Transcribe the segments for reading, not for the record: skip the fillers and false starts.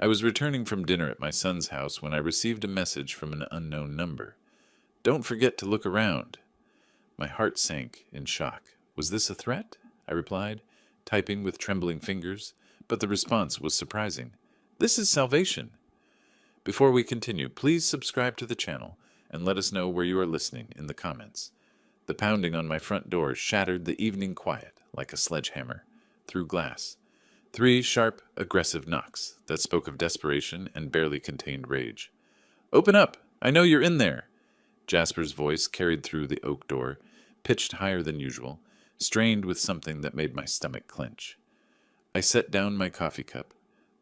I was returning from dinner at my son's house when I received a message from an unknown number. Don't forget to look around. My heart sank in shock. Was this a threat? I replied, typing with trembling fingers, but the response was surprising. This is salvation. Before we continue, please subscribe to the channel and let us know where you are listening in the comments. The pounding on my front door shattered the evening quiet like a sledgehammer through glass. 3 sharp, aggressive knocks that spoke of desperation and barely contained rage. Open up! I know you're in there! Jasper's voice carried through the oak door, pitched higher than usual, strained with something that made my stomach clench. I set down my coffee cup,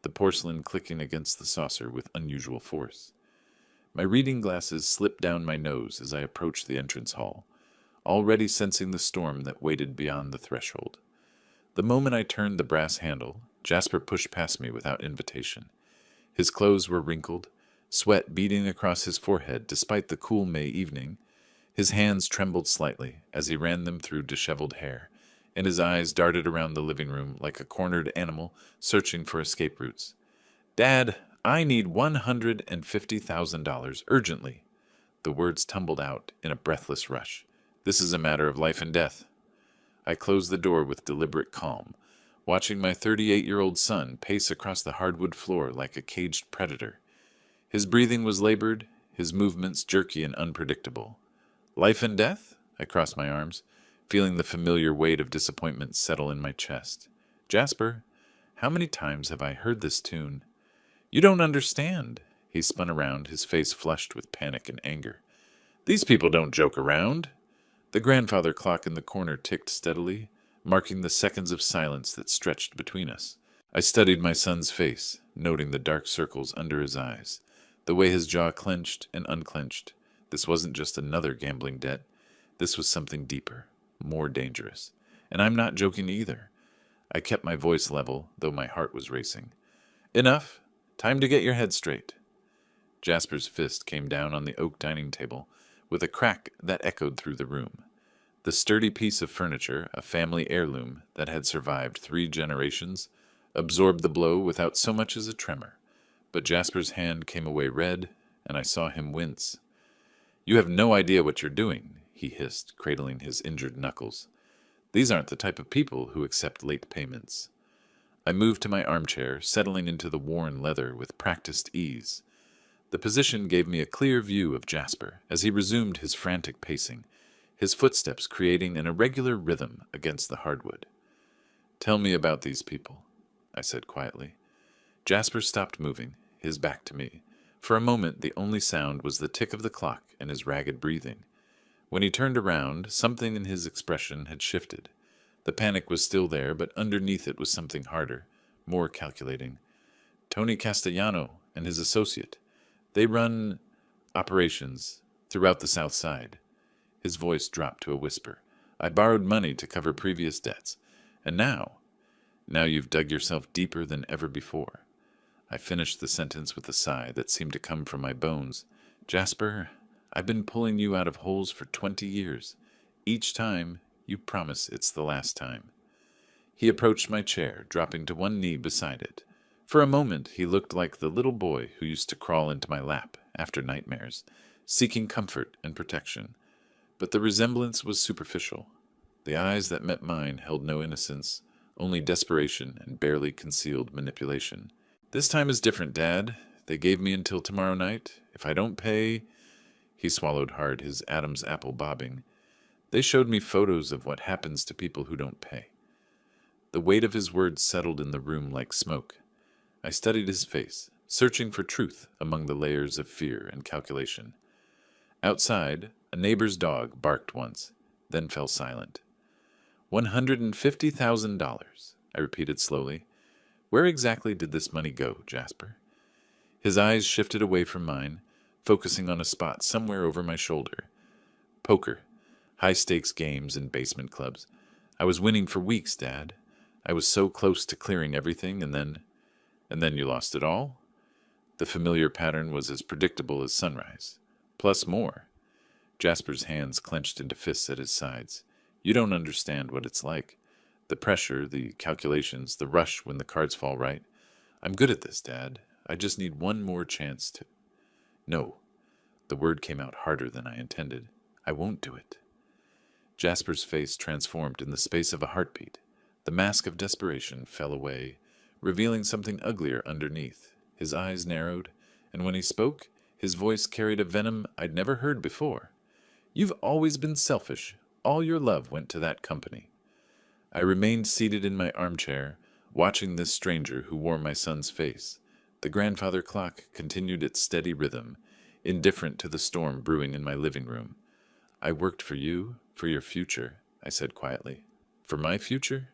the porcelain clicking against the saucer with unusual force. My reading glasses slipped down my nose as I approached the entrance hall, already sensing the storm that waited beyond the threshold. The moment I turned the brass handle, Jasper pushed past me without invitation. His clothes were wrinkled, sweat beading across his forehead despite the cool May evening. His hands trembled slightly as he ran them through disheveled hair, and his eyes darted around the living room like a cornered animal searching for escape routes. Dad, I need $150,000 urgently. The words tumbled out in a breathless rush. This is a matter of life and death. I closed the door with deliberate calm, watching my 38-year-old son pace across the hardwood floor like a caged predator. His breathing was labored, his movements jerky and unpredictable. Life and death? I crossed my arms, feeling the familiar weight of disappointment settle in my chest. Jasper, how many times have I heard this tune? You don't understand. He spun around, his face flushed with panic and anger. These people don't joke around. The grandfather clock in the corner ticked steadily, marking the seconds of silence that stretched between us. I studied my son's face, noting the dark circles under his eyes, the way his jaw clenched and unclenched. This wasn't just another gambling debt. This was something deeper, more dangerous. And I'm not joking either. I kept my voice level, though my heart was racing. Enough. Time to get your head straight. Jasper's fist came down on the oak dining table, with a crack that echoed through the room. The sturdy piece of furniture, a family heirloom that had survived 3 generations, absorbed the blow without so much as a tremor. But Jasper's hand came away red, and I saw him wince. You have no idea what you're doing, he hissed, cradling his injured knuckles. These aren't the type of people who accept late payments. I moved to my armchair, settling into the worn leather with practiced ease. The position gave me a clear view of Jasper as he resumed his frantic pacing, his footsteps creating an irregular rhythm against the hardwood. Tell me about these people, I said quietly. Jasper stopped moving, his back to me. For a moment, the only sound was the tick of the clock and his ragged breathing. When he turned around, something in his expression had shifted. The panic was still there, but underneath it was something harder, more calculating. Tony Castellano and his associate. They run operations throughout the South Side. His voice dropped to a whisper. I borrowed money to cover previous debts. And now you've dug yourself deeper than ever before. I finished the sentence with a sigh that seemed to come from my bones. Jasper, I've been pulling you out of holes for 20 years. Each time, you promise it's the last time. He approached my chair, dropping to one knee beside it. For a moment, he looked like the little boy who used to crawl into my lap after nightmares, seeking comfort and protection. But the resemblance was superficial. The eyes that met mine held no innocence, only desperation and barely concealed manipulation. This time is different, Dad. They gave me until tomorrow night. If I don't pay... He swallowed hard, his Adam's apple bobbing. They showed me photos of what happens to people who don't pay. The weight of his words settled in the room like smoke. I studied his face, searching for truth among the layers of fear and calculation. Outside, a neighbor's dog barked once, then fell silent. $150,000, I repeated slowly. Where exactly did this money go, Jasper? His eyes shifted away from mine, focusing on a spot somewhere over my shoulder. Poker, high-stakes games and basement clubs. I was winning for weeks, Dad. I was so close to clearing everything, and then you lost it all? The familiar pattern was as predictable as sunrise. Plus more. Jasper's hands clenched into fists at his sides. You don't understand what it's like. The pressure, the calculations, the rush when the cards fall right. I'm good at this, Dad. I just need one more chance to... No. The word came out harder than I intended. I won't do it. Jasper's face transformed in the space of a heartbeat. The mask of desperation fell away, revealing something uglier underneath. His eyes narrowed, and when he spoke, his voice carried a venom I'd never heard before. You've always been selfish. All your love went to that company. I remained seated in my armchair, watching this stranger who wore my son's face. The grandfather clock continued its steady rhythm, indifferent to the storm brewing in my living room. I worked for you, for your future, I said quietly. For my future?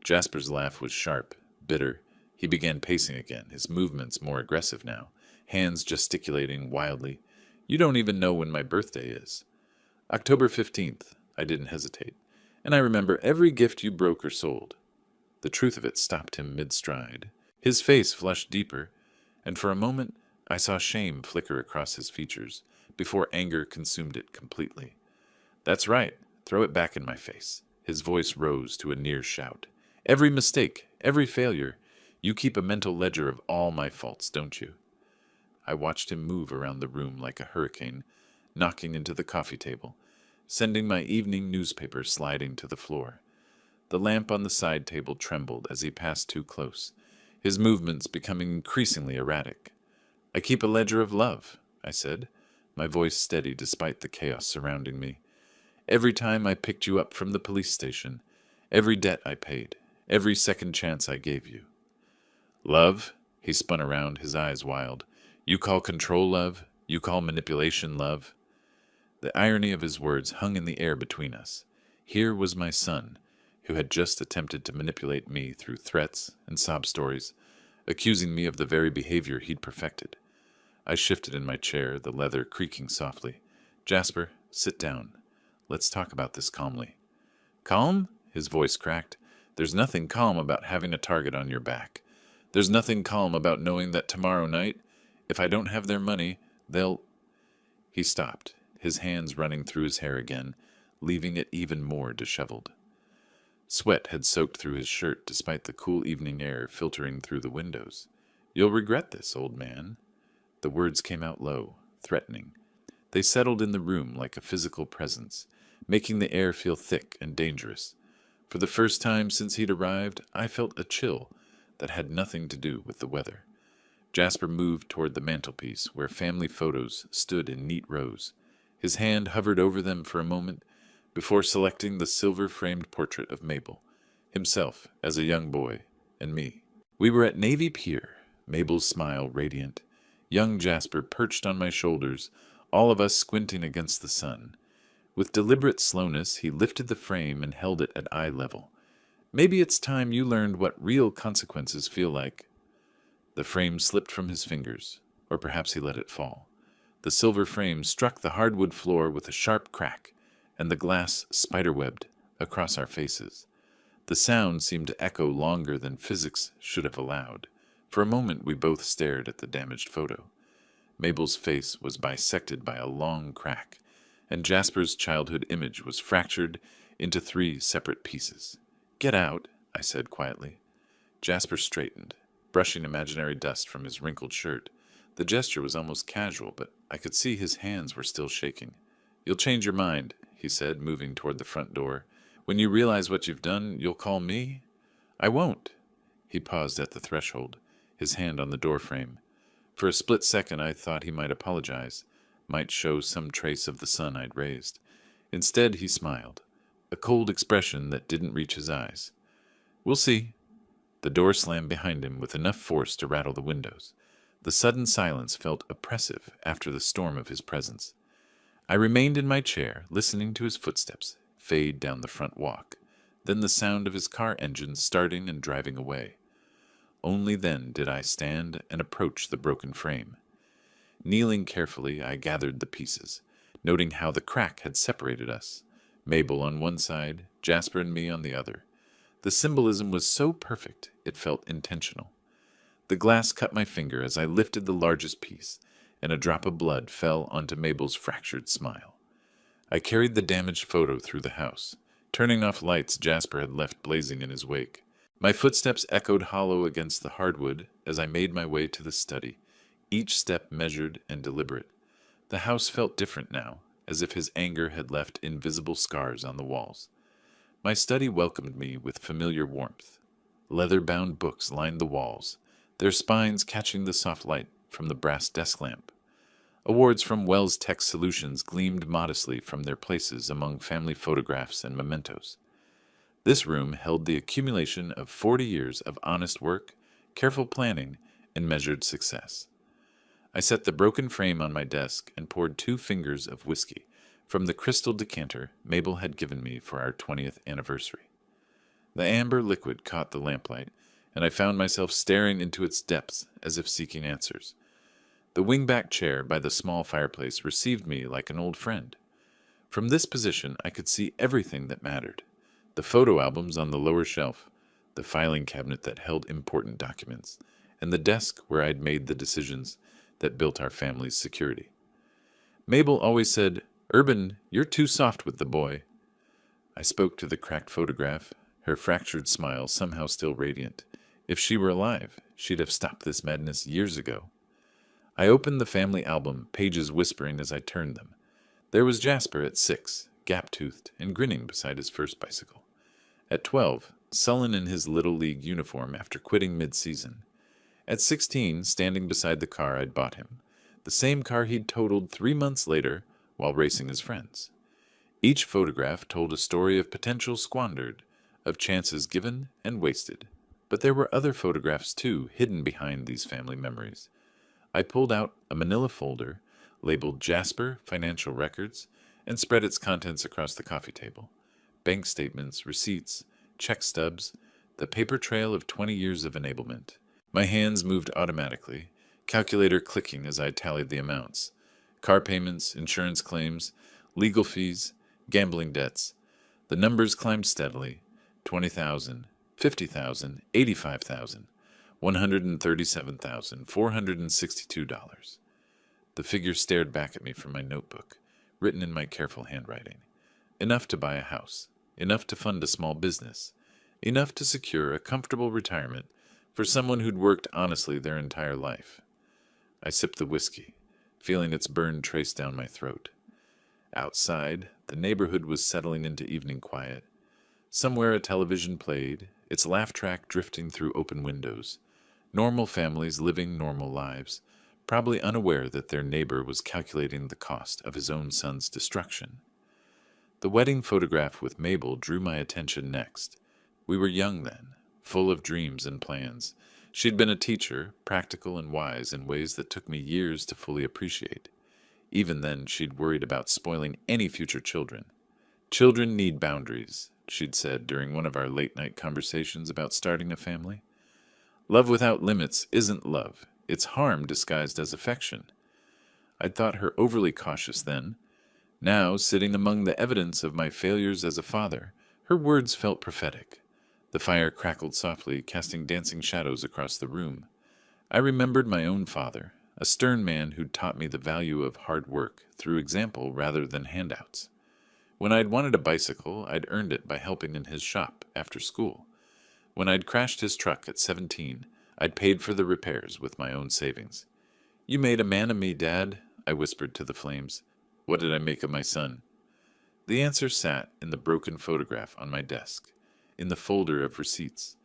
Jasper's laugh was sharp, bitter. He began pacing again, his movements more aggressive now, hands gesticulating wildly. You don't even know when my birthday is. October 15th, I didn't hesitate. And I remember every gift you broke or sold. The truth of it stopped him mid-stride. His face flushed deeper, and for a moment I saw shame flicker across his features, before anger consumed it completely. That's right, throw it back in my face. His voice rose to a near shout. Every mistake, every failure, you keep a mental ledger of all my faults, don't you? I watched him move around the room like a hurricane, knocking into the coffee table, sending my evening newspaper sliding to the floor. The lamp on the side table trembled as he passed too close, his movements becoming increasingly erratic. I keep a ledger of love, I said, my voice steady despite the chaos surrounding me. Every time I picked you up from the police station, every debt I paid, every second chance I gave you. Love? He spun around, his eyes wild. You call control love? You call manipulation love? The irony of his words hung in the air between us. Here was my son, who had just attempted to manipulate me through threats and sob stories, accusing me of the very behavior he'd perfected. I shifted in my chair, the leather creaking softly. Jasper, sit down. Let's talk about this calmly. Calm? His voice cracked. There's nothing calm about having a target on your back. There's nothing calm about knowing that tomorrow night, if I don't have their money, they'll... He stopped, his hands running through his hair again, leaving it even more disheveled. Sweat had soaked through his shirt despite the cool evening air filtering through the windows. You'll regret this, old man. The words came out low, threatening. They settled in the room like a physical presence, making the air feel thick and dangerous. For the first time since he'd arrived, I felt a chill that had nothing to do with the weather. Jasper moved toward the mantelpiece, where family photos stood in neat rows. His hand hovered over them for a moment, before selecting the silver-framed portrait of Mabel, himself as a young boy, and me. We were at Navy Pier, Mabel's smile radiant, young Jasper perched on my shoulders, all of us squinting against the sun. With deliberate slowness, he lifted the frame and held it at eye level. Maybe it's time you learned what real consequences feel like. The frame slipped from his fingers, or perhaps he let it fall. The silver frame struck the hardwood floor with a sharp crack, and the glass spiderwebbed across our faces. The sound seemed to echo longer than physics should have allowed. For a moment we both stared at the damaged photo. Mabel's face was bisected by a long crack, and Jasper's childhood image was fractured into 3 separate pieces. Get out, I said quietly. Jasper straightened, brushing imaginary dust from his wrinkled shirt. The gesture was almost casual, but I could see his hands were still shaking. You'll change your mind, he said, moving toward the front door. When you realize what you've done, you'll call me? I won't. He paused at the threshold, his hand on the doorframe. For a split second I thought he might apologize, might show some trace of the son I'd raised. Instead he smiled, a cold expression that didn't reach his eyes. We'll see. The door slammed behind him with enough force to rattle the windows. The sudden silence felt oppressive after the storm of his presence. I remained in my chair, listening to his footsteps fade down the front walk, then the sound of his car engine starting and driving away. Only then did I stand and approach the broken frame. Kneeling carefully, I gathered the pieces, noting how the crack had separated us, Mabel on one side, Jasper and me on the other. The symbolism was so perfect, it felt intentional. The glass cut my finger as I lifted the largest piece, and a drop of blood fell onto Mabel's fractured smile. I carried the damaged photo through the house, turning off lights Jasper had left blazing in his wake. My footsteps echoed hollow against the hardwood as I made my way to the study, each step measured and deliberate. The house felt different now, as if his anger had left invisible scars on the walls. My study welcomed me with familiar warmth. Leather-bound books lined the walls, their spines catching the soft light from the brass desk lamp. Awards from Wells Tech Solutions gleamed modestly from their places among family photographs and mementos. This room held the accumulation of 40 years of honest work, careful planning, and measured success. I set the broken frame on my desk and poured 2 fingers of whiskey from the crystal decanter Mabel had given me for our 20th anniversary. The amber liquid caught the lamplight, and I found myself staring into its depths as if seeking answers. The wingback chair by the small fireplace received me like an old friend. From this position I could see everything that mattered. The photo albums on the lower shelf, the filing cabinet that held important documents, and the desk where I'd made the decisions that built our family's security. Mabel always said, "Urban, you're too soft with the boy." I spoke to the cracked photograph, her fractured smile somehow still radiant. If she were alive, she'd have stopped this madness years ago. I opened the family album, pages whispering as I turned them. There was Jasper at 6, gap-toothed and grinning beside his first bicycle. At 12, sullen in his Little League uniform after quitting mid-season. At 16, standing beside the car I'd bought him, the same car he'd totaled 3 months later while racing his friends. Each photograph told a story of potential squandered, of chances given and wasted. But there were other photographs, too, hidden behind these family memories. I pulled out a manila folder, labeled Jasper Financial Records, and spread its contents across the coffee table. Bank statements, receipts, check stubs, the paper trail of 20 years of enablement. My hands moved automatically, calculator clicking as I tallied the amounts. Car payments, insurance claims, legal fees, gambling debts. The numbers climbed steadily. 20,000, 50,000, 85,000, $137,462. The figure stared back at me from my notebook, written in my careful handwriting. Enough to buy a house, enough to fund a small business, enough to secure a comfortable retirement for someone who'd worked honestly their entire life. I sipped the whiskey, feeling its burn trace down my throat. Outside, the neighborhood was settling into evening quiet. Somewhere a television played, its laugh track drifting through open windows. Normal families living normal lives, probably unaware that their neighbor was calculating the cost of his own son's destruction. The wedding photograph with Mabel drew my attention next. We were young then, full of dreams and plans. She'd been a teacher, practical and wise in ways that took me years to fully appreciate. Even then, she'd worried about spoiling any future children. "Children need boundaries," she'd said during one of our late-night conversations about starting a family. "Love without limits isn't love. It's harm disguised as affection." I'd thought her overly cautious then. Now, sitting among the evidence of my failures as a father, her words felt prophetic. The fire crackled softly, casting dancing shadows across the room. I remembered my own father, a stern man who'd taught me the value of hard work through example rather than handouts. When I'd wanted a bicycle, I'd earned it by helping in his shop after school. When I'd crashed his truck at 17, I'd paid for the repairs with my own savings. "You made a man of me, Dad," I whispered to the flames. What did I make of my son? The answer sat in the broken photograph on my desk, in the folder of receipts,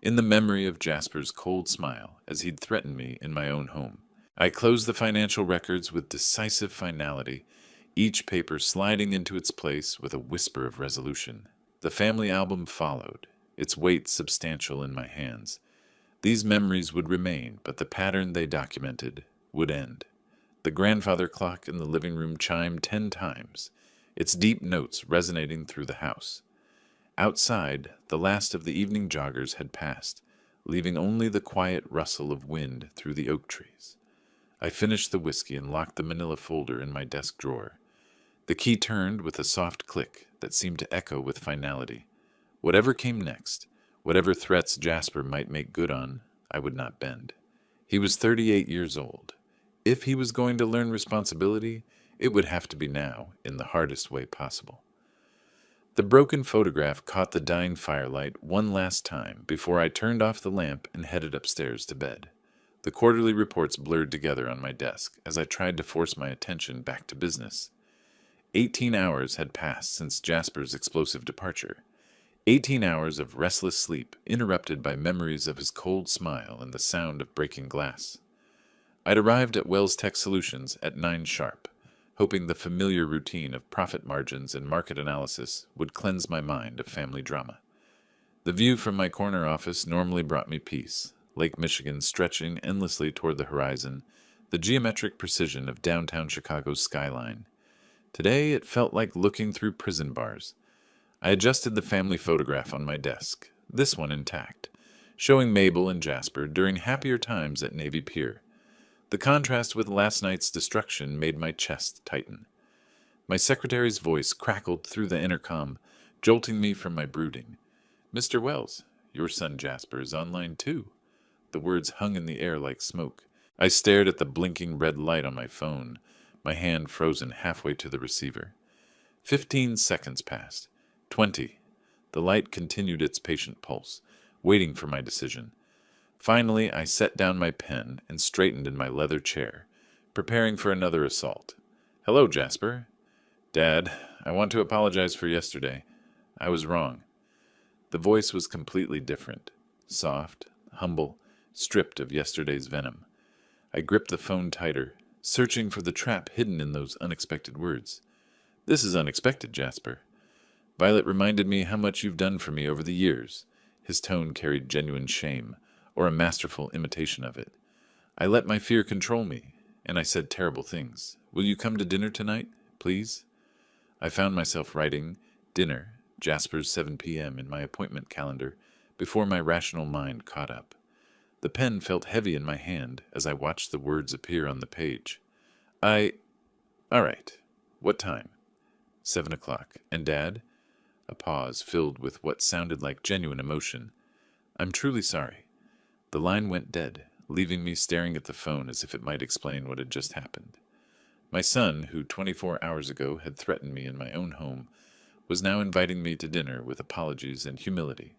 in the memory of Jasper's cold smile as he'd threatened me in my own home. I closed the financial records with decisive finality, each paper sliding into its place with a whisper of resolution. The family album followed, its weight substantial in my hands. These memories would remain, but the pattern they documented would end. The grandfather clock in the living room chimed 10 times, its deep notes resonating through the house. Outside, the last of the evening joggers had passed, leaving only the quiet rustle of wind through the oak trees. I finished the whiskey and locked the manila folder in my desk drawer. The key turned with a soft click that seemed to echo with finality. Whatever came next, whatever threats Jasper might make good on, I would not bend. He was 38 years old. If he was going to learn responsibility, it would have to be now, in the hardest way possible. The broken photograph caught the dying firelight one last time before I turned off the lamp and headed upstairs to bed. The quarterly reports blurred together on my desk as I tried to force my attention back to business. 18 hours had passed since Jasper's explosive departure. 18 hours of restless sleep interrupted by memories of his cold smile and the sound of breaking glass. I'd arrived at Wells Tech Solutions at 9 sharp, hoping the familiar routine of profit margins and market analysis would cleanse my mind of family drama. The view from my corner office normally brought me peace, Lake Michigan stretching endlessly toward the horizon, the geometric precision of downtown Chicago's skyline. Today it felt like looking through prison bars. I adjusted the family photograph on my desk, this one intact, showing Mabel and Jasper during happier times at Navy Pier. The contrast with last night's destruction made my chest tighten. My secretary's voice crackled through the intercom, jolting me from my brooding. "Mr. Wells, your son Jasper is online too." The words hung in the air like smoke. I stared at the blinking red light on my phone, my hand frozen halfway to the receiver. 15 seconds passed. 20. The light continued its patient pulse, waiting for my decision. Finally, I set down my pen and straightened in my leather chair, preparing for another assault. "Hello, Jasper." "Dad, I want to apologize for yesterday. I was wrong." The voice was completely different, soft, humble, stripped of yesterday's venom. I gripped the phone tighter, searching for the trap hidden in those unexpected words. "This is unexpected, Jasper. Violet reminded me how much you've done for me over the years." His tone carried genuine shame, or a masterful imitation of it. "I let my fear control me, and I said terrible things. Will you come to dinner tonight, please?" I found myself writing dinner, Jasper's 7 p.m. in my appointment calendar before my rational mind caught up. The pen felt heavy in my hand as I watched the words appear on the page. All right. What time?" 7 o'clock. "And Dad?" A pause filled with what sounded like genuine emotion. "I'm truly sorry." The line went dead, leaving me staring at the phone as if it might explain what had just happened. My son, who 24 hours ago had threatened me in my own home, was now inviting me to dinner with apologies and humility.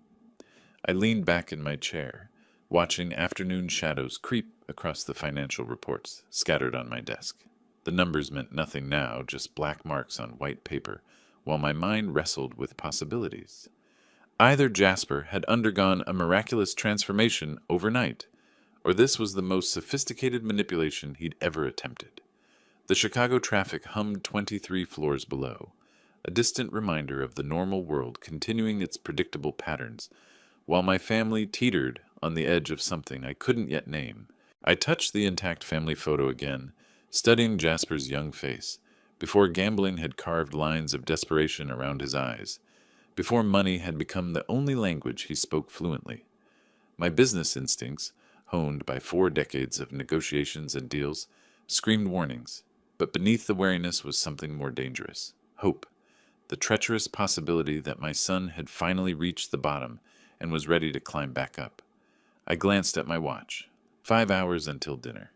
I leaned back in my chair, watching afternoon shadows creep across the financial reports scattered on my desk. The numbers meant nothing now, just black marks on white paper, while my mind wrestled with possibilities. Either Jasper had undergone a miraculous transformation overnight, or this was the most sophisticated manipulation he'd ever attempted. The Chicago traffic hummed 23 floors below, a distant reminder of the normal world continuing its predictable patterns, while my family teetered on the edge of something I couldn't yet name. I touched the intact family photo again, studying Jasper's young face, before gambling had carved lines of desperation around his eyes, before money had become the only language he spoke fluently. My business instincts, honed by 4 decades of negotiations and deals, screamed warnings, but beneath the wariness was something more dangerous: hope, the treacherous possibility that my son had finally reached the bottom and was ready to climb back up. I glanced at my watch. 5 hours until dinner.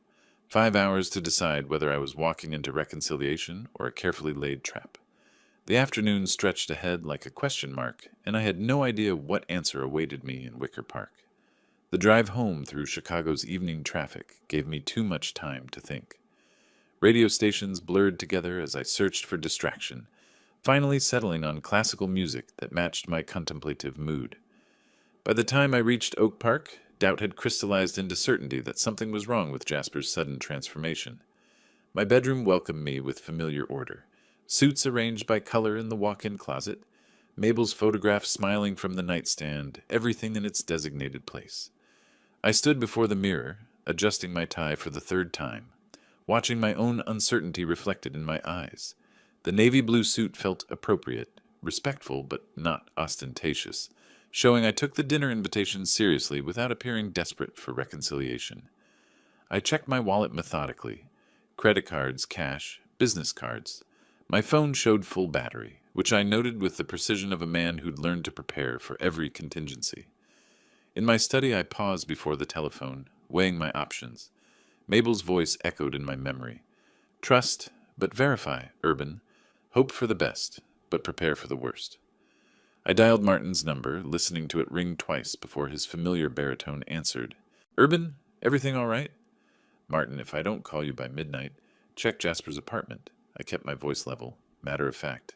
5 hours to decide whether I was walking into reconciliation or a carefully laid trap. The afternoon stretched ahead like a question mark, and I had no idea what answer awaited me in Wicker Park. The drive home through Chicago's evening traffic gave me too much time to think. Radio stations blurred together as I searched for distraction, finally settling on classical music that matched my contemplative mood. By the time I reached Oak Park, doubt had crystallized into certainty that something was wrong with Jasper's sudden transformation. My bedroom welcomed me with familiar order. Suits arranged by color in the walk-in closet, Mabel's photograph smiling from the nightstand, everything in its designated place. I stood before the mirror, adjusting my tie for the 3rd time, watching my own uncertainty reflected in my eyes. The navy blue suit felt appropriate, respectful but not ostentatious, showing I took the dinner invitation seriously without appearing desperate for reconciliation. I checked my wallet methodically. Credit cards, cash, business cards. My phone showed full battery, which I noted with the precision of a man who'd learned to prepare for every contingency. In my study, I paused before the telephone, weighing my options. Mabel's voice echoed in my memory. "Trust, but verify, Urban. Hope for the best, but prepare for the worst." I dialed Martin's number, listening to it ring twice before his familiar baritone answered. Urban, everything all right? Martin, if I don't call you by midnight, check Jasper's apartment. I kept my voice level, matter of fact.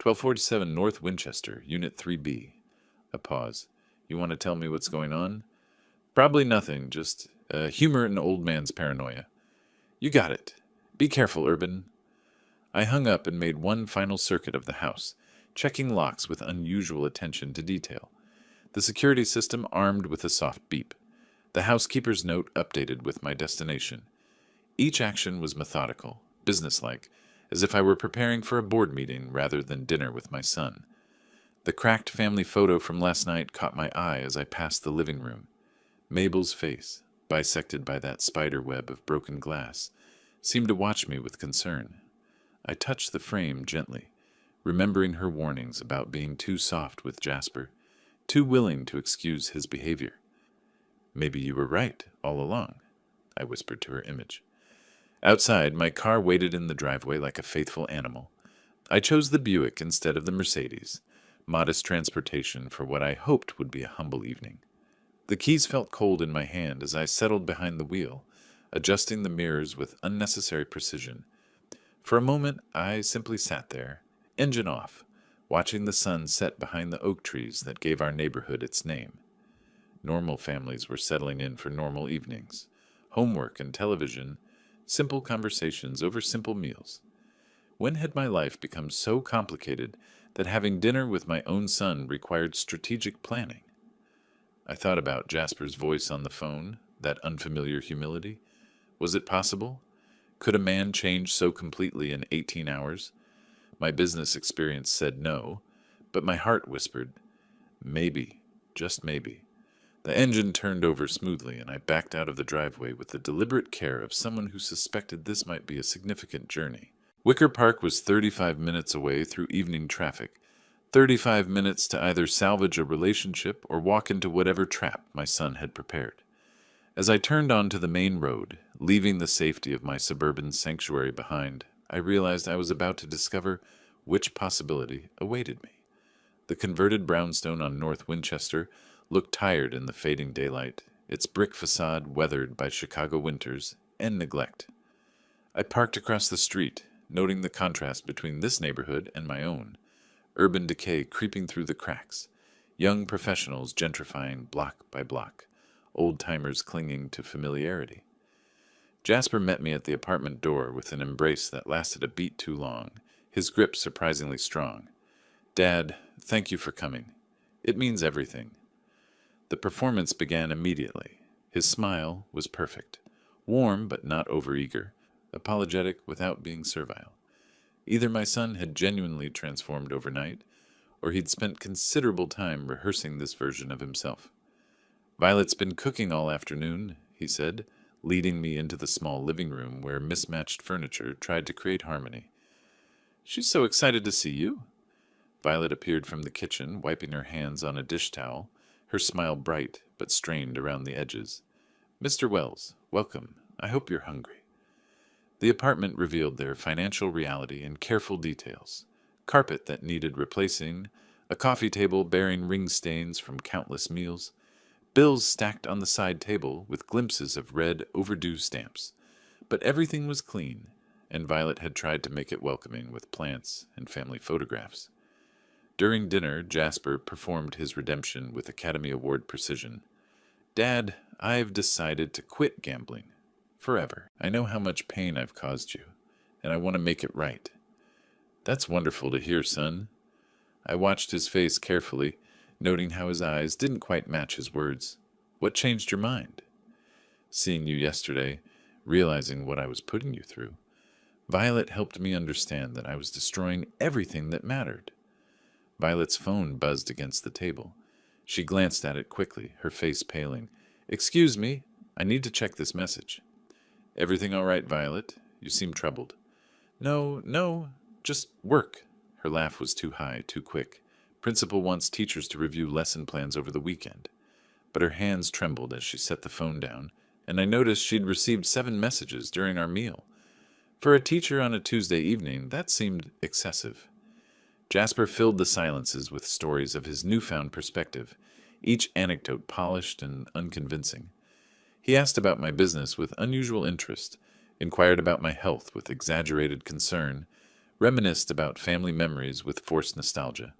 1247 North Winchester, Unit 3B. A pause. You want to tell me what's going on? Probably nothing, just humor an old man's paranoia. You got it. Be careful, Urban. I hung up and made one final circuit of the house, checking locks with unusual attention to detail. The security system armed with a soft beep. The housekeeper's note updated with my destination. Each action was methodical, businesslike, as if I were preparing for a board meeting rather than dinner with my son. The cracked family photo from last night caught my eye as I passed the living room. Mabel's face, bisected by that spider web of broken glass, seemed to watch me with concern. I touched the frame gently, remembering her warnings about being too soft with Jasper, too willing to excuse his behavior. Maybe you were right all along, I whispered to her image. Outside, my car waited in the driveway like a faithful animal. I chose the Buick instead of the Mercedes, modest transportation for what I hoped would be a humble evening. The keys felt cold in my hand as I settled behind the wheel, adjusting the mirrors with unnecessary precision. For a moment, I simply sat there, engine off, watching the sun set behind the oak trees that gave our neighborhood its name. Normal families were settling in for normal evenings, homework and television, simple conversations over simple meals. When had my life become so complicated that having dinner with my own son required strategic planning? I thought about Jasper's voice on the phone, that unfamiliar humility. Was it possible? Could a man change so completely in 18 hours? My business experience said no, but my heart whispered, maybe, just maybe. The engine turned over smoothly, and I backed out of the driveway with the deliberate care of someone who suspected this might be a significant journey. Wicker Park was 35 minutes away through evening traffic, 35 minutes to either salvage a relationship or walk into whatever trap my son had prepared. As I turned onto the main road, leaving the safety of my suburban sanctuary behind, I realized I was about to discover which possibility awaited me. The converted brownstone on North Winchester looked tired in the fading daylight, its brick facade weathered by Chicago winters and neglect. I parked across the street, noting the contrast between this neighborhood and my own, urban decay creeping through the cracks, young professionals gentrifying block by block, old-timers clinging to familiarity. Jasper met me at the apartment door with an embrace that lasted a beat too long, his grip surprisingly strong. Dad, thank you for coming. It means everything. The performance began immediately. His smile was perfect, warm but not overeager, apologetic without being servile. Either my son had genuinely transformed overnight, or he'd spent considerable time rehearsing this version of himself. Violet's been cooking all afternoon, he said, leading me into the small living room where mismatched furniture tried to create harmony. She's so excited to see you. Violet appeared from the kitchen, wiping her hands on a dish towel, her smile bright but strained around the edges. Mr. Wells, welcome. I hope you're hungry. The apartment revealed their financial reality in careful details. Carpet that needed replacing, a coffee table bearing ring stains from countless meals, bills stacked on the side table with glimpses of red overdue stamps. But everything was clean, and Violet had tried to make it welcoming with plants and family photographs. During dinner, Jasper performed his redemption with Academy Award precision. Dad, I've decided to quit gambling. Forever. I know how much pain I've caused you, and I want to make it right. That's wonderful to hear, son. I watched his face carefully, noting how his eyes didn't quite match his words. What changed your mind? Seeing you yesterday, realizing what I was putting you through. Violet helped me understand that I was destroying everything that mattered. Violet's phone buzzed against the table. She glanced at it quickly, her face paling. Excuse me, I need to check this message. Everything all right, Violet? You seem troubled. No, just work. Her laugh was too high, too quick. Principal wants teachers to review lesson plans over the weekend. But her hands trembled as she set the phone down, and I noticed she'd received 7 messages during our meal. For a teacher on a Tuesday evening, that seemed excessive. Jasper filled the silences with stories of his newfound perspective, each anecdote polished and unconvincing. He asked about my business with unusual interest, inquired about my health with exaggerated concern, reminisced about family memories with forced nostalgia.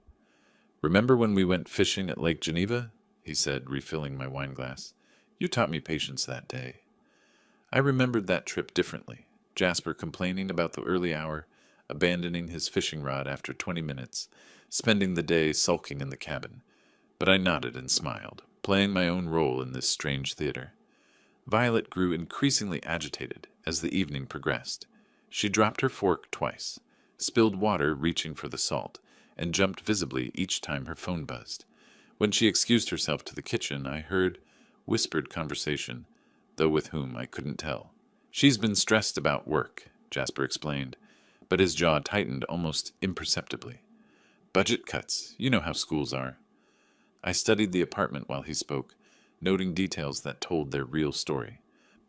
"Remember when we went fishing at Lake Geneva?" he said, refilling my wine glass. "You taught me patience that day." I remembered that trip differently. Jasper complaining about the early hour, abandoning his fishing rod after 20 minutes, spending the day sulking in the cabin. But I nodded and smiled, playing my own role in this strange theater. Violet grew increasingly agitated as the evening progressed. She dropped her fork twice, spilled water reaching for the salt, and jumped visibly each time her phone buzzed. When she excused herself to the kitchen, I heard whispered conversation, though with whom I couldn't tell. "She's been stressed about work," Jasper explained, but his jaw tightened almost imperceptibly. "Budget cuts, you know how schools are." I studied the apartment while he spoke, noting details that told their real story.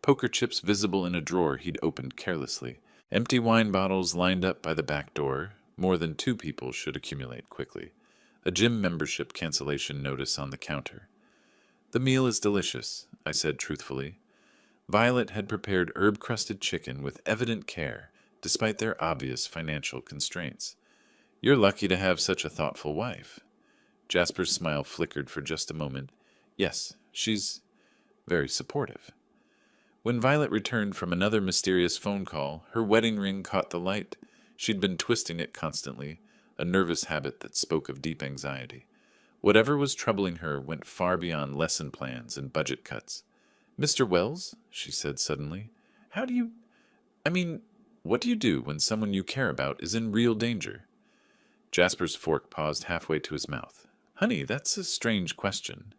Poker chips visible in a drawer he'd opened carelessly, empty wine bottles lined up by the back door, more than 2 people should accumulate quickly, a gym membership cancellation notice on the counter. "The meal is delicious," I said truthfully. Violet had prepared herb-crusted chicken with evident care, despite their obvious financial constraints. "You're lucky to have such a thoughtful wife." Jasper's smile flickered for just a moment. "Yes, she's very supportive." When Violet returned from another mysterious phone call, her wedding ring caught the light. She'd been twisting it constantly, a nervous habit that spoke of deep anxiety. Whatever was troubling her went far beyond lesson plans and budget cuts. "Mr. Wells," she said suddenly, "how do you... I mean, what do you do when someone you care about is in real danger?" Jasper's fork paused halfway to his mouth. "Honey, that's a strange question."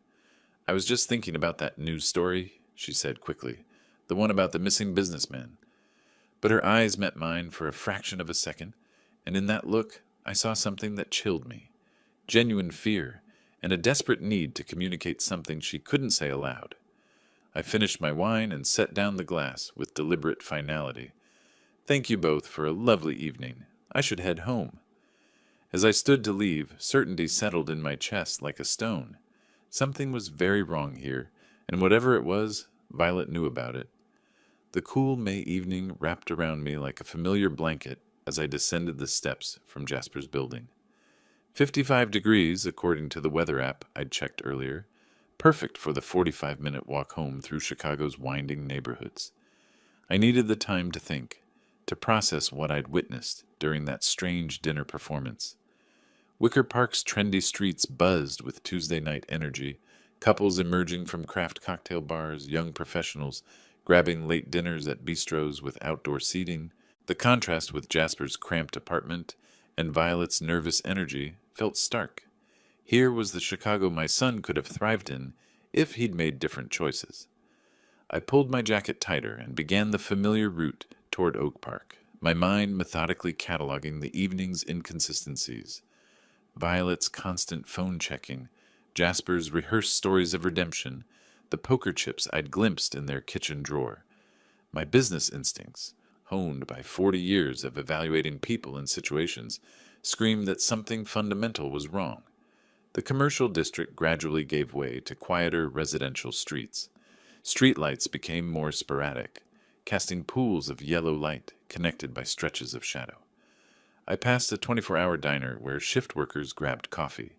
"I was just thinking about that news story," she said quickly, "the one about the missing businessman." But her eyes met mine for a fraction of a second, and in that look I saw something that chilled me. Genuine fear, and a desperate need to communicate something she couldn't say aloud. I finished my wine and set down the glass with deliberate finality. "Thank you both for a lovely evening. I should head home." As I stood to leave, certainty settled in my chest like a stone. Something was very wrong here, and whatever it was, Violet knew about it. The cool May evening wrapped around me like a familiar blanket as I descended the steps from Jasper's building. 55 degrees, according to the weather app I'd checked earlier. Perfect for the 45-minute walk home through Chicago's winding neighborhoods. I needed the time to think, to process what I'd witnessed during that strange dinner performance. Wicker Park's trendy streets buzzed with Tuesday night energy, couples emerging from craft cocktail bars, young professionals grabbing late dinners at bistros with outdoor seating. The contrast with Jasper's cramped apartment and Violet's nervous energy felt stark. Here was the Chicago my son could have thrived in if he'd made different choices. I pulled my jacket tighter and began the familiar route toward Oak Park, my mind methodically cataloging the evening's inconsistencies. Violet's constant phone checking, Jasper's rehearsed stories of redemption, the poker chips I'd glimpsed in their kitchen drawer. My business instincts, honed by 40 years of evaluating people and situations, screamed that something fundamental was wrong. The commercial district gradually gave way to quieter residential streets. Streetlights became more sporadic, casting pools of yellow light connected by stretches of shadow. I passed a 24-hour diner where shift workers grabbed coffee,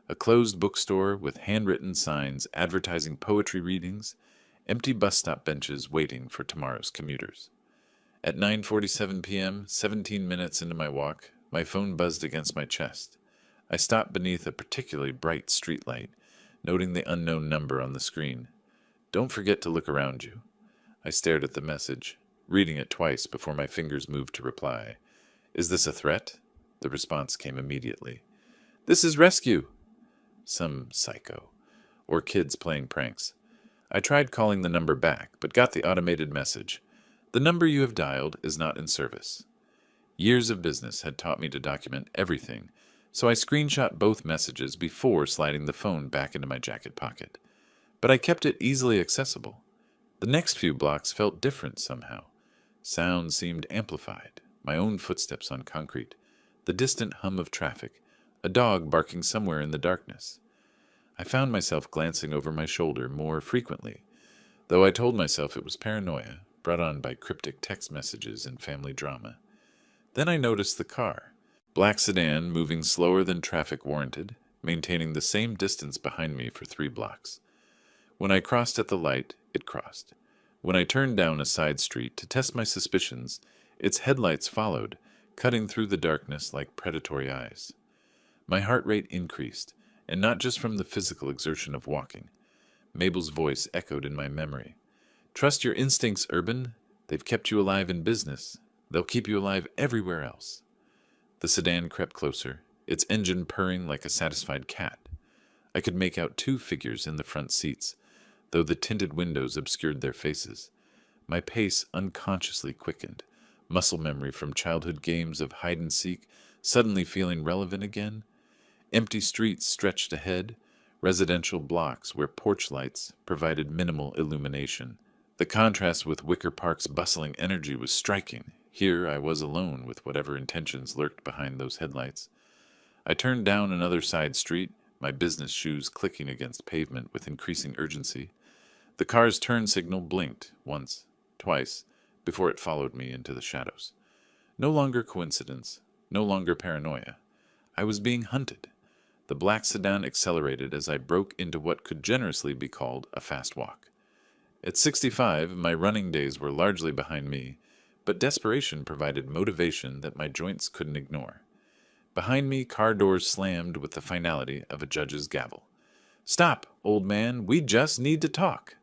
a closed bookstore with handwritten signs advertising poetry readings, empty bus stop benches waiting for tomorrow's commuters. At 9:47 p.m., 17 minutes into my walk, my phone buzzed against my chest. I stopped beneath a particularly bright streetlight, noting the unknown number on the screen. "Don't forget to look around you." I stared at the message, reading it twice before my fingers moved to reply. "Is this a threat?" The response came immediately. "This is rescue." Some psycho. Or kids playing pranks. I tried calling the number back, but got the automated message. "The number you have dialed is not in service." Years of business had taught me to document everything, so I screenshot both messages before sliding the phone back into my jacket pocket. But I kept it easily accessible. The next few blocks felt different somehow. Sound seemed amplified, my own footsteps on concrete, the distant hum of traffic, a dog barking somewhere in the darkness. I found myself glancing over my shoulder more frequently, though I told myself it was paranoia, brought on by cryptic text messages and family drama. Then I noticed the car. Black sedan moving slower than traffic warranted, maintaining the same distance behind me for 3 blocks. When I crossed at the light, it crossed. When I turned down a side street to test my suspicions, its headlights followed, cutting through the darkness like predatory eyes. My heart rate increased, and not just from the physical exertion of walking. Mabel's voice echoed in my memory. "Trust your instincts, Urban. They've kept you alive in business. They'll keep you alive everywhere else." The sedan crept closer, its engine purring like a satisfied cat. I could make out 2 figures in the front seats, though the tinted windows obscured their faces. My pace unconsciously quickened, muscle memory from childhood games of hide-and-seek suddenly feeling relevant again. Empty streets stretched ahead, residential blocks where porch lights provided minimal illumination. The contrast with Wicker Park's bustling energy was striking. Here I was alone with whatever intentions lurked behind those headlights. I turned down another side street, my business shoes clicking against pavement with increasing urgency. The car's turn signal blinked once, twice, before it followed me into the shadows. No longer coincidence, no longer paranoia. I was being hunted. The black sedan accelerated as I broke into what could generously be called a fast walk. At 65, my running days were largely behind me, but desperation provided motivation that my joints couldn't ignore. Behind me, car doors slammed with the finality of a judge's gavel. "Stop, old man, we just need to talk."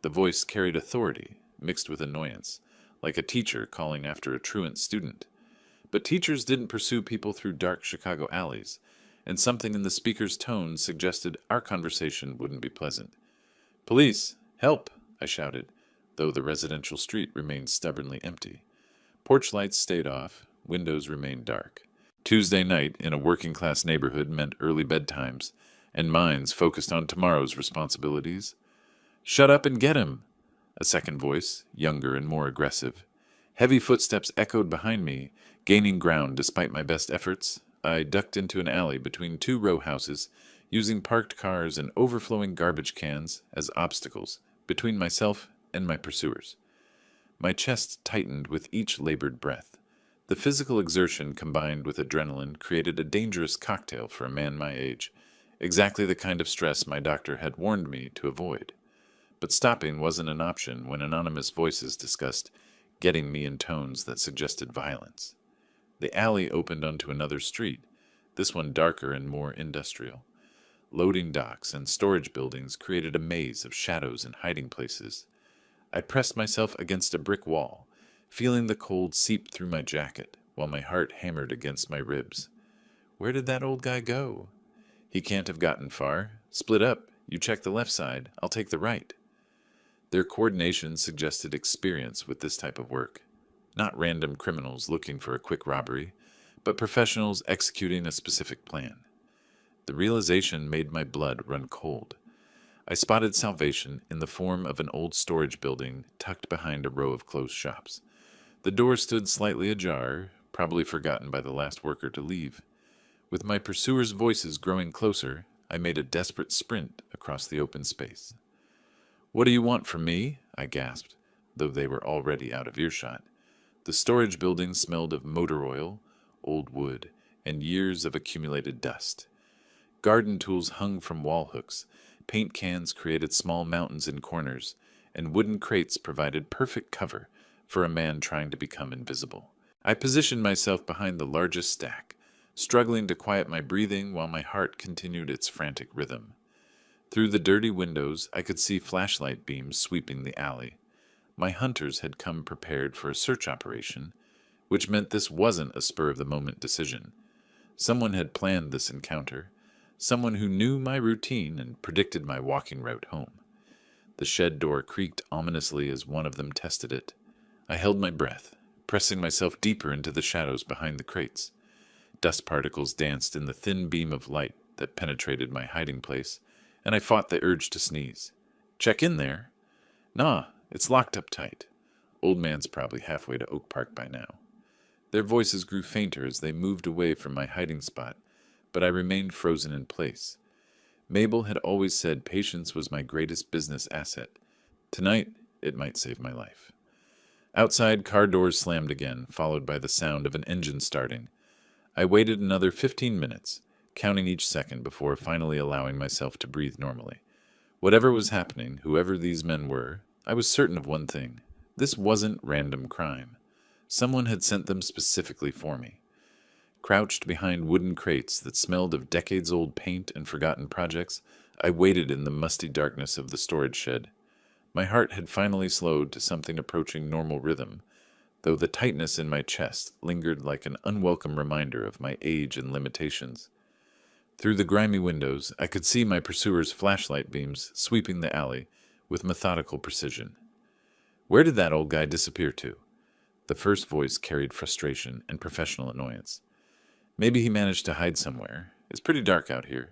The voice carried authority, mixed with annoyance, like a teacher calling after a truant student. But teachers didn't pursue people through dark Chicago alleys, and something in the speaker's tone suggested our conversation wouldn't be pleasant. "Police, help!" I shouted, though the residential street remained stubbornly empty. Porch lights stayed off, windows remained dark. Tuesday night in a working-class neighborhood meant early bedtimes, and minds focused on tomorrow's responsibilities. "Shut up and get him!" A second voice, younger and more aggressive. Heavy footsteps echoed behind me, gaining ground despite my best efforts. I ducked into an alley between 2 row houses, using parked cars and overflowing garbage cans as obstacles between myself and my pursuers. My chest tightened with each labored breath. The physical exertion combined with adrenaline created a dangerous cocktail for a man my age, exactly the kind of stress my doctor had warned me to avoid. But stopping wasn't an option when anonymous voices discussed getting me in tones that suggested violence. The alley opened onto another street, this one darker and more industrial. Loading docks and storage buildings created a maze of shadows and hiding places. I pressed myself against a brick wall, feeling the cold seep through my jacket while my heart hammered against my ribs. Where did that old guy go? He can't have gotten far. Split up. You check the left side. I'll take the right. Their coordination suggested experience with this type of work. Not random criminals looking for a quick robbery, but professionals executing a specific plan. The realization made my blood run cold. I spotted salvation in the form of an old storage building tucked behind a row of closed shops. The door stood slightly ajar, probably forgotten by the last worker to leave. With my pursuers' voices growing closer, I made a desperate sprint across the open space. "What do you want from me?" I gasped, though they were already out of earshot. The storage building smelled of motor oil, old wood, and years of accumulated dust. Garden tools hung from wall hooks, paint cans created small mountains in corners, and wooden crates provided perfect cover for a man trying to become invisible. I positioned myself behind the largest stack, struggling to quiet my breathing while my heart continued its frantic rhythm. Through the dirty windows, I could see flashlight beams sweeping the alley. My hunters had come prepared for a search operation, which meant this wasn't a spur-of-the-moment decision. Someone had planned this encounter, someone who knew my routine and predicted my walking route home. The shed door creaked ominously as one of them tested it. I held my breath, pressing myself deeper into the shadows behind the crates. Dust particles danced in the thin beam of light that penetrated my hiding place, and I fought the urge to sneeze. "Check in there." "Nah, it's locked up tight." Old man's probably halfway to Oak Park by now. Their voices grew fainter as they moved away from my hiding spot, but I remained frozen in place. Mabel had always said patience was my greatest business asset. Tonight, it might save my life. Outside, car doors slammed again, followed by the sound of an engine starting. I waited another 15 minutes, counting each second before finally allowing myself to breathe normally. Whatever was happening, whoever these men were, I was certain of one thing. This wasn't random crime. Someone had sent them specifically for me. Crouched behind wooden crates that smelled of decades-old paint and forgotten projects, I waited in the musty darkness of the storage shed. My heart had finally slowed to something approaching normal rhythm, though the tightness in my chest lingered like an unwelcome reminder of my age and limitations. Through the grimy windows, I could see my pursuers' flashlight beams sweeping the alley with methodical precision. Where did that old guy disappear to? The first voice carried frustration and professional annoyance. Maybe he managed to hide somewhere. It's pretty dark out here.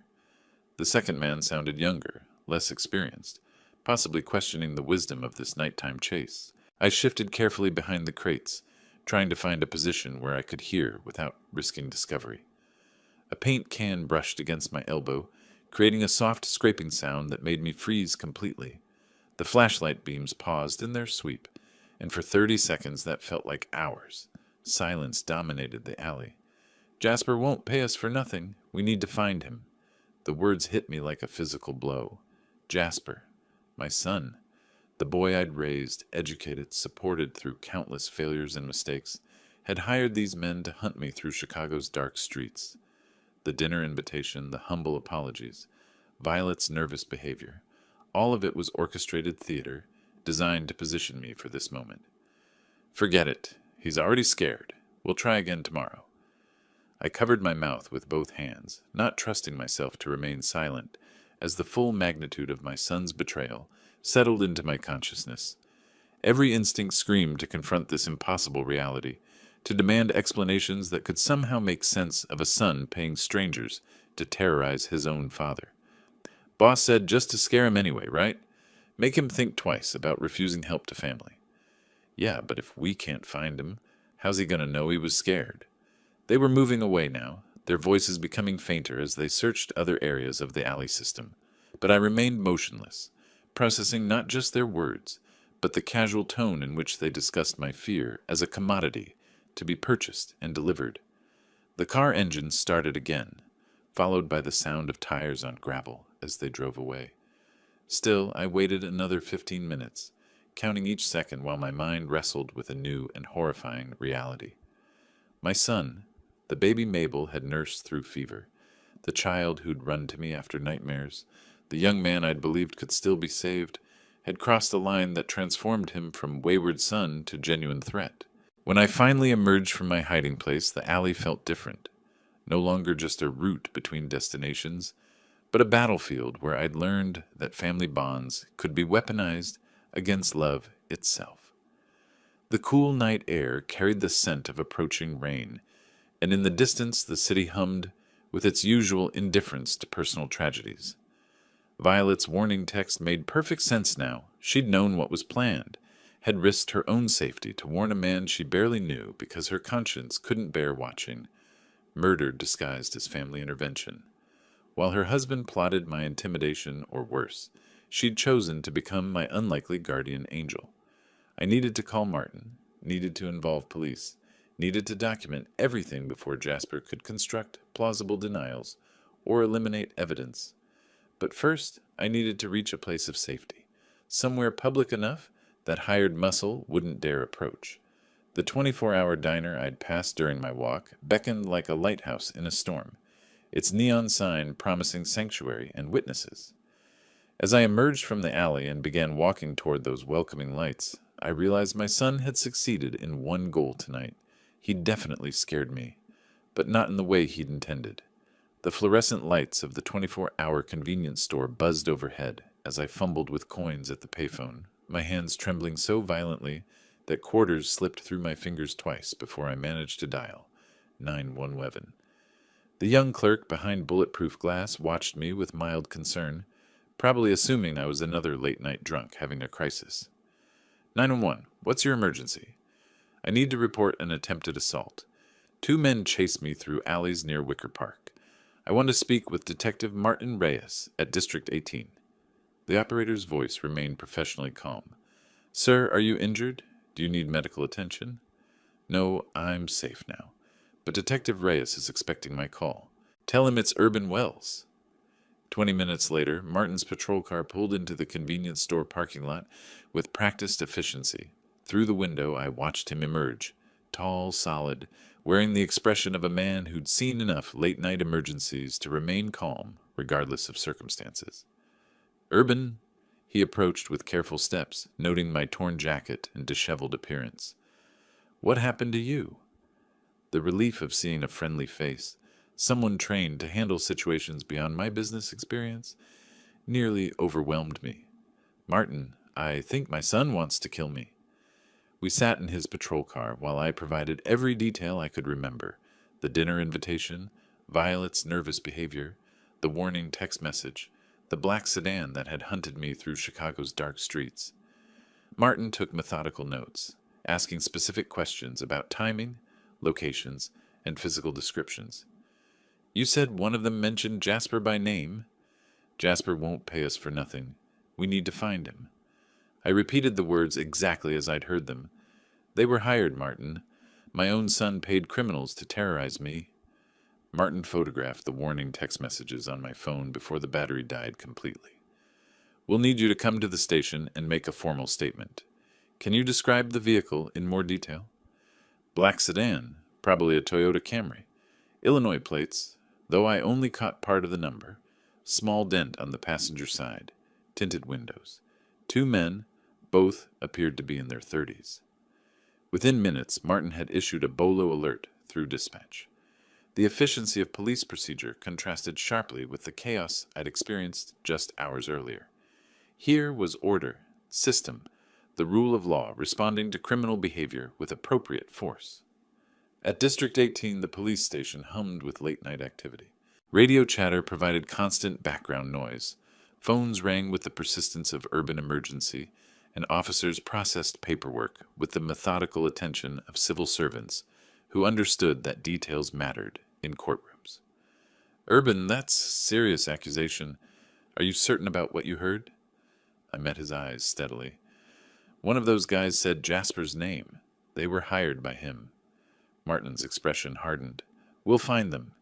The second man sounded younger, less experienced, possibly questioning the wisdom of this nighttime chase. I shifted carefully behind the crates, trying to find a position where I could hear without risking discovery. A paint can brushed against my elbow, creating a soft scraping sound that made me freeze completely. The flashlight beams paused in their sweep, and for 30 seconds that felt like hours. Silence dominated the alley. Jasper won't pay us for nothing. We need to find him. The words hit me like a physical blow. Jasper, my son, the boy I'd raised, educated, supported through countless failures and mistakes, had hired these men to hunt me through Chicago's dark streets. The dinner invitation, the humble apologies, Violet's nervous behavior, all of it was orchestrated theater, designed to position me for this moment. Forget it. He's already scared. We'll try again tomorrow. I covered my mouth with both hands, not trusting myself to remain silent, as the full magnitude of my son's betrayal settled into my consciousness. Every instinct screamed to confront this impossible reality, to demand explanations that could somehow make sense of a son paying strangers to terrorize his own father. Boss said just to scare him anyway, right? Make him think twice about refusing help to family. Yeah, but if we can't find him, how's he going to know he was scared? They were moving away now, their voices becoming fainter as they searched other areas of the alley system. But I remained motionless, processing not just their words, but the casual tone in which they discussed my fear as a commodity to be purchased and delivered. The car engine started again, followed by the sound of tires on gravel as they drove away. Still, I waited another 15 minutes, counting each second while my mind wrestled with a new and horrifying reality. My son, the baby Mabel had nursed through fever, the child who'd run to me after nightmares, the young man I'd believed could still be saved, had crossed a line that transformed him from wayward son to genuine threat. When I finally emerged from my hiding place, the alley felt different. No longer just a route between destinations, but a battlefield where I'd learned that family bonds could be weaponized against love itself. The cool night air carried the scent of approaching rain, and in the distance the city hummed with its usual indifference to personal tragedies. Violet's warning text made perfect sense now. She'd known what was planned, had risked her own safety to warn a man she barely knew because her conscience couldn't bear watching. Murder disguised as family intervention. While her husband plotted my intimidation or worse, she'd chosen to become my unlikely guardian angel. I needed to call Martin, needed to involve police, needed to document everything before Jasper could construct plausible denials or eliminate evidence. But first, I needed to reach a place of safety, somewhere public enough that hired muscle wouldn't dare approach. The 24-hour diner I'd passed during my walk beckoned like a lighthouse in a storm, its neon sign promising sanctuary and witnesses. As I emerged from the alley and began walking toward those welcoming lights, I realized my son had succeeded in one goal tonight. He'd definitely scared me, but not in the way he'd intended. The fluorescent lights of the 24-hour convenience store buzzed overhead as I fumbled with coins at the payphone, my hands trembling so violently that quarters slipped through my fingers twice before I managed to dial 911. The young clerk behind bulletproof glass watched me with mild concern, probably assuming I was another late-night drunk having a crisis. 911, what's your emergency? I need to report an attempted assault. 2 men chased me through alleys near Wicker Park. I want to speak with Detective Martin Reyes at District 18. The operator's voice remained professionally calm. Sir, are you injured? Do you need medical attention? No, I'm safe now. But Detective Reyes is expecting my call. Tell him it's Urban Wells. 20 minutes later, Martin's patrol car pulled into the convenience store parking lot with practiced efficiency. Through the window, I watched him emerge, tall, solid, wearing the expression of a man who'd seen enough late-night emergencies to remain calm, regardless of circumstances. Urban, he approached with careful steps, noting my torn jacket and disheveled appearance. What happened to you? The relief of seeing a friendly face, someone trained to handle situations beyond my business experience, nearly overwhelmed me. Martin, I think my son wants to kill me. We sat in his patrol car while I provided every detail I could remember: the dinner invitation, Violet's nervous behavior, the warning text message, the black sedan that had hunted me through Chicago's dark streets. Martin took methodical notes, asking specific questions about timing, locations, and physical descriptions. You said one of them mentioned Jasper by name. Jasper won't pay us for nothing. We need to find him. I repeated the words exactly as I'd heard them. They were hired, Martin. My own son paid criminals to terrorize me. Martin photographed the warning text messages on my phone before the battery died completely. We'll need you to come to the station and make a formal statement. Can you describe the vehicle in more detail? Black sedan, probably a Toyota Camry. Illinois plates, though I only caught part of the number. Small dent on the passenger side. Tinted windows. 2 men, both appeared to be in their 30s. Within minutes, Martin had issued a BOLO alert through dispatch. The efficiency of police procedure contrasted sharply with the chaos I'd experienced just hours earlier. Here was order, system, the rule of law responding to criminal behavior with appropriate force. At District 18, the police station hummed with late-night activity. Radio chatter provided constant background noise. Phones rang with the persistence of urban emergency, and officers processed paperwork with the methodical attention of civil servants who understood that details mattered in courtrooms. Urban, that's serious accusation. Are you certain about what you heard? I met his eyes steadily. One of those guys said Jasper's name. They were hired by him. Martin's expression hardened. We'll find them.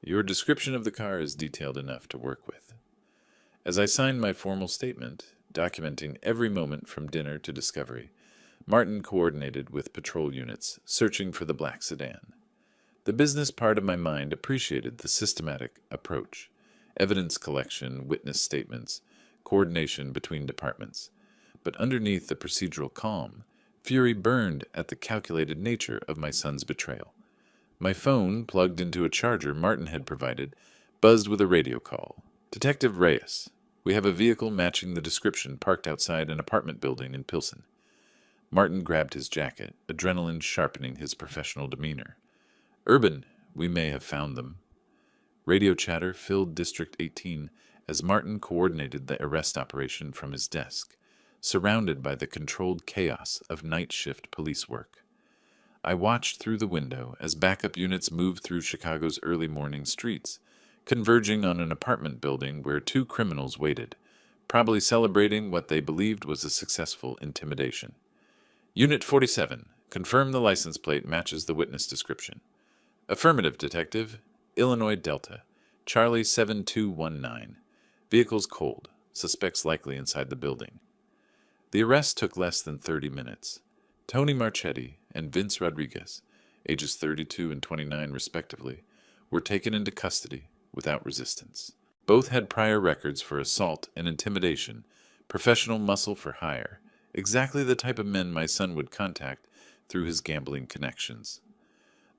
Your description of the car is detailed enough to work with. As I signed my formal statement, documenting every moment from dinner to discovery, Martin coordinated with patrol units, searching for the black sedan. The business part of my mind appreciated the systematic approach: evidence collection, witness statements, coordination between departments. But underneath the procedural calm, fury burned at the calculated nature of my son's betrayal. My phone, plugged into a charger Martin had provided, buzzed with a radio call. Detective Reyes, we have a vehicle matching the description parked outside an apartment building in Pilsen. Martin grabbed his jacket, adrenaline sharpening his professional demeanor. Urban, we may have found them. Radio chatter filled District 18 as Martin coordinated the arrest operation from his desk, surrounded by the controlled chaos of night shift police work. I watched through the window as backup units moved through Chicago's early morning streets, converging on an apartment building where 2 criminals waited, probably celebrating what they believed was a successful intimidation. Unit 47, confirm the license plate matches the witness description. Affirmative, Detective. Illinois Delta, Charlie 7219. Vehicle's cold. Suspects likely inside the building. The arrest took less than 30 minutes. Tony Marchetti and Vince Rodriguez, ages 32 and 29 respectively, were taken into custody without resistance. Both had prior records for assault and intimidation, professional muscle for hire, exactly the type of men my son would contact through his gambling connections.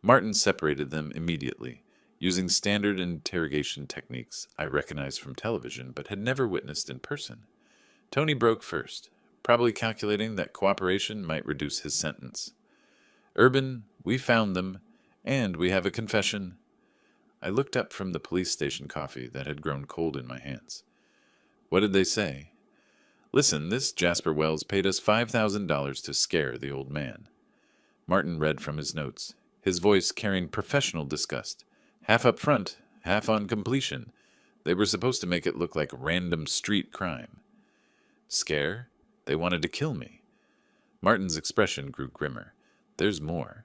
Martin separated them immediately, using standard interrogation techniques I recognized from television but had never witnessed in person. Tony broke first, probably calculating that cooperation might reduce his sentence. Urban, we found them, and we have a confession. I looked up from the police station coffee that had grown cold in my hands. What did they say? Listen, this Jasper Wells paid us $5,000 to scare the old man. Martin read from his notes, his voice carrying professional disgust, half up front, half on completion. They were supposed to make it look like random street crime. Scare? They wanted to kill me. Martin's expression grew grimmer. There's more.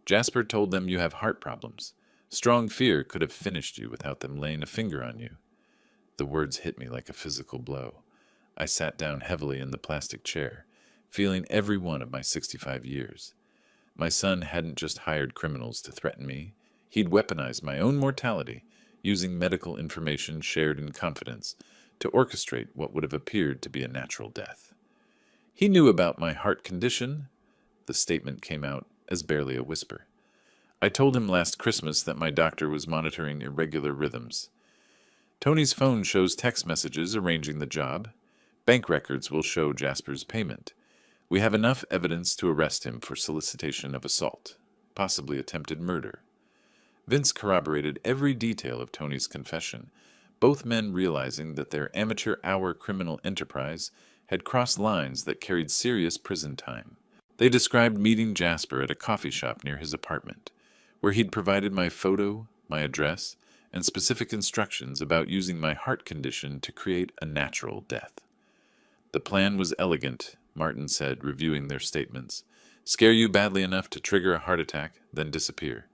Jasper told them you have heart problems. Strong fear could have finished you without them laying a finger on you. The words hit me like a physical blow. I sat down heavily in the plastic chair, feeling every one of my 65 years. My son hadn't just hired criminals to threaten me. He'd weaponized my own mortality, using medical information shared in confidence to orchestrate what would have appeared to be a natural death. He knew about my heart condition. The statement came out as barely a whisper. I told him last Christmas that my doctor was monitoring irregular rhythms. Tony's phone shows text messages arranging the job. Bank records will show Jasper's payment. We have enough evidence to arrest him for solicitation of assault, possibly attempted murder. Vince corroborated every detail of Tony's confession, both men realizing that their amateur hour criminal enterprise had crossed lines that carried serious prison time. They described meeting Jasper at a coffee shop near his apartment, where he'd provided my photo, my address, and specific instructions about using my heart condition to create a natural death. The plan was elegant, Martin said, reviewing their statements. Scare you badly enough to trigger a heart attack, then disappear.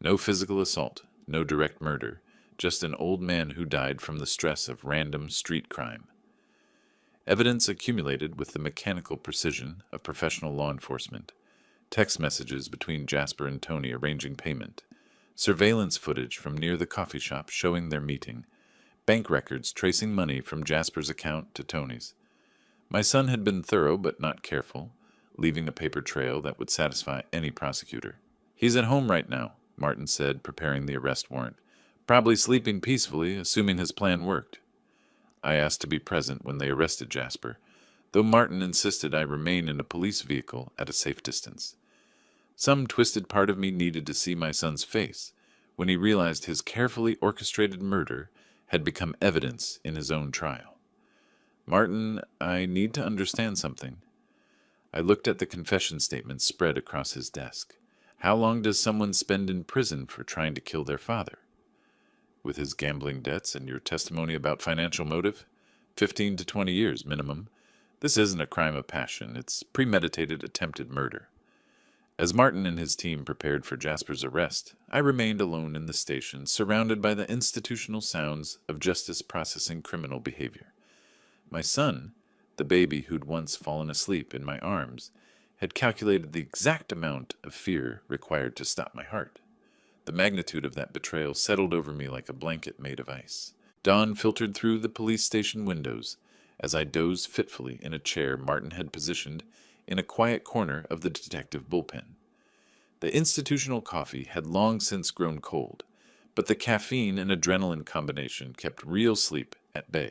No physical assault, no direct murder, just an old man who died from the stress of random street crime. Evidence accumulated with the mechanical precision of professional law enforcement. Text messages between Jasper and Tony arranging payment. Surveillance footage from near the coffee shop showing their meeting. Bank records tracing money from Jasper's account to Tony's. My son had been thorough but not careful, leaving a paper trail that would satisfy any prosecutor. He's at home right now, Martin said, preparing the arrest warrant. Probably sleeping peacefully, assuming his plan worked. I asked to be present when they arrested Jasper, though Martin insisted I remain in a police vehicle at a safe distance. Some twisted part of me needed to see my son's face when he realized his carefully orchestrated murder had become evidence in his own trial. Martin, I need to understand something. I looked at the confession statement spread across his desk. How long does someone spend in prison for trying to kill their father? With his gambling debts and your testimony about financial motive? 15 to 20 years minimum. This isn't a crime of passion. It's premeditated attempted murder. As Martin and his team prepared for Jasper's arrest, I remained alone in the station, surrounded by the institutional sounds of justice processing criminal behavior. My son, the baby who'd once fallen asleep in my arms, had calculated the exact amount of fear required to stop my heart. The magnitude of that betrayal settled over me like a blanket made of ice. Dawn filtered through the police station windows as I dozed fitfully in a chair Martin had positioned in a quiet corner of the detective bullpen. The institutional coffee had long since grown cold, but the caffeine and adrenaline combination kept real sleep at bay.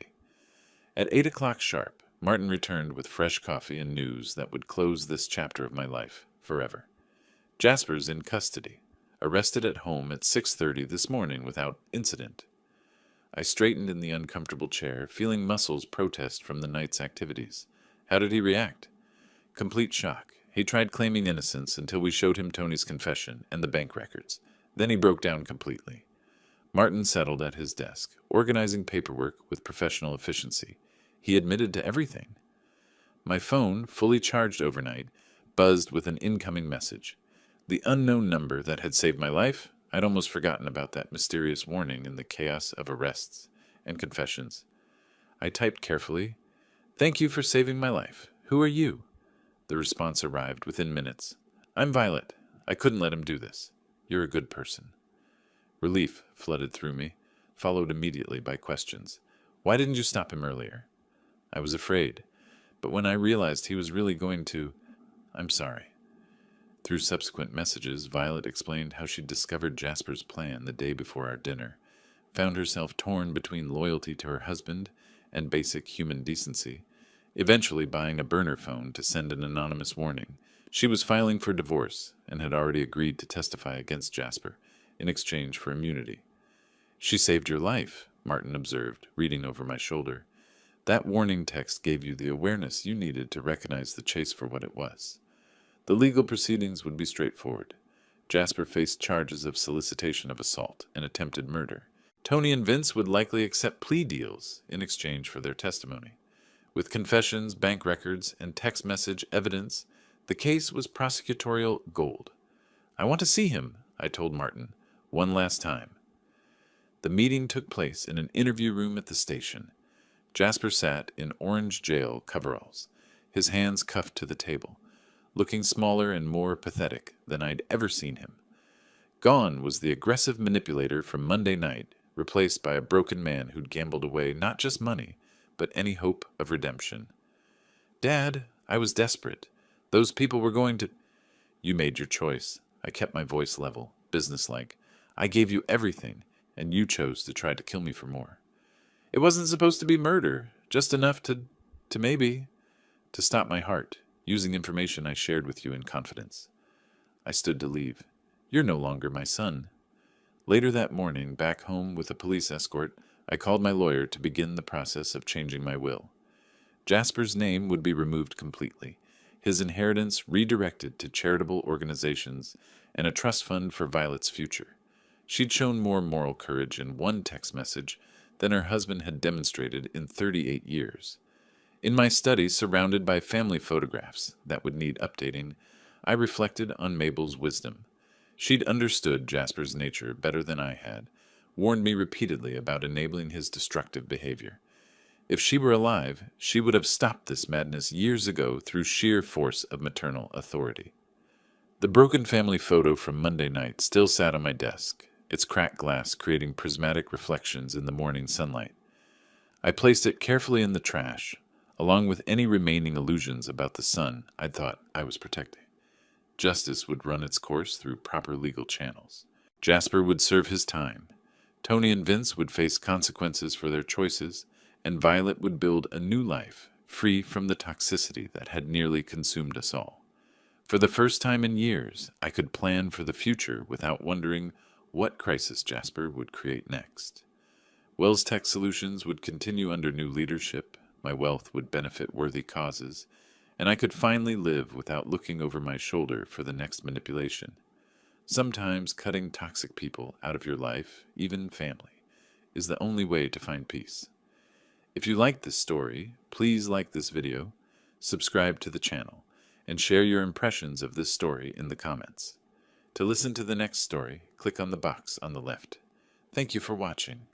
At 8 o'clock sharp, Martin returned with fresh coffee and news that would close this chapter of my life forever. Jasper's in custody, arrested at home at 6:30 this morning without incident. I straightened in the uncomfortable chair, feeling muscles protest from the night's activities. How did he react? Complete shock. He tried claiming innocence until we showed him Tony's confession and the bank records. Then he broke down completely. Martin settled at his desk, organizing paperwork with professional efficiency. He admitted to everything. My phone, fully charged overnight, buzzed with an incoming message. The unknown number that had saved my life? I'd almost forgotten about that mysterious warning in the chaos of arrests and confessions. I typed carefully, "Thank you for saving my life. Who are you?" The response arrived within minutes. "I'm Violet. I couldn't let him do this. You're a good person." Relief flooded through me, followed immediately by questions. "Why didn't you stop him earlier?" I was afraid, but when I realized he was really going to, "I'm sorry." Through subsequent messages, Violet explained how she'd discovered Jasper's plan the day before our dinner, found herself torn between loyalty to her husband and basic human decency, eventually buying a burner phone to send an anonymous warning. She was filing for divorce and had already agreed to testify against Jasper in exchange for immunity. "She saved your life," Martin observed, reading over my shoulder. "That warning text gave you the awareness you needed to recognize the chase for what it was." The legal proceedings would be straightforward. Jasper faced charges of solicitation of assault and attempted murder. Tony and Vince would likely accept plea deals in exchange for their testimony. With confessions, bank records, and text message evidence, the case was prosecutorial gold. "I want to see him," I told Martin, one last time. The meeting took place in an interview room at the station. Jasper sat in orange jail coveralls, his hands cuffed to the table, looking smaller and more pathetic than I'd ever seen him. Gone was the aggressive manipulator from Monday night, replaced by a broken man who'd gambled away not just money, but any hope of redemption. "Dad, I was desperate. Those people were going to—" "You made your choice." I kept my voice level, businesslike. "I gave you everything, and you chose to try to kill me for more. It wasn't supposed to be murder, just enough to maybe, to stop my heart, using information I shared with you in confidence." I stood to leave. "You're no longer my son." Later that morning, back home with a police escort, I called my lawyer to begin the process of changing my will. Jasper's name would be removed completely, his inheritance redirected to charitable organizations and a trust fund for Violet's future. She'd shown more moral courage in one text message than her husband had demonstrated in 38 years. In my study, surrounded by family photographs that would need updating, I reflected on Mabel's wisdom. She'd understood Jasper's nature better than I had, warned me repeatedly about enabling his destructive behavior. If she were alive, she would have stopped this madness years ago through sheer force of maternal authority. The broken family photo from Monday night still sat on my desk, its cracked glass creating prismatic reflections in the morning sunlight. I placed it carefully in the trash, along with any remaining illusions about the son I'd thought I was protecting. Justice would run its course through proper legal channels. Jasper would serve his time. Tony and Vince would face consequences for their choices, and Violet would build a new life, free from the toxicity that had nearly consumed us all. For the first time in years, I could plan for the future without wondering what crisis Jasper would create next. Wells Tech Solutions would continue under new leadership, my wealth would benefit worthy causes, and I could finally live without looking over my shoulder for the next manipulation. Sometimes cutting toxic people out of your life, even family, is the only way to find peace. If you like this story, please like this video, subscribe to the channel, and share your impressions of this story in the comments. To listen to the next story, click on the box on the left. Thank you for watching.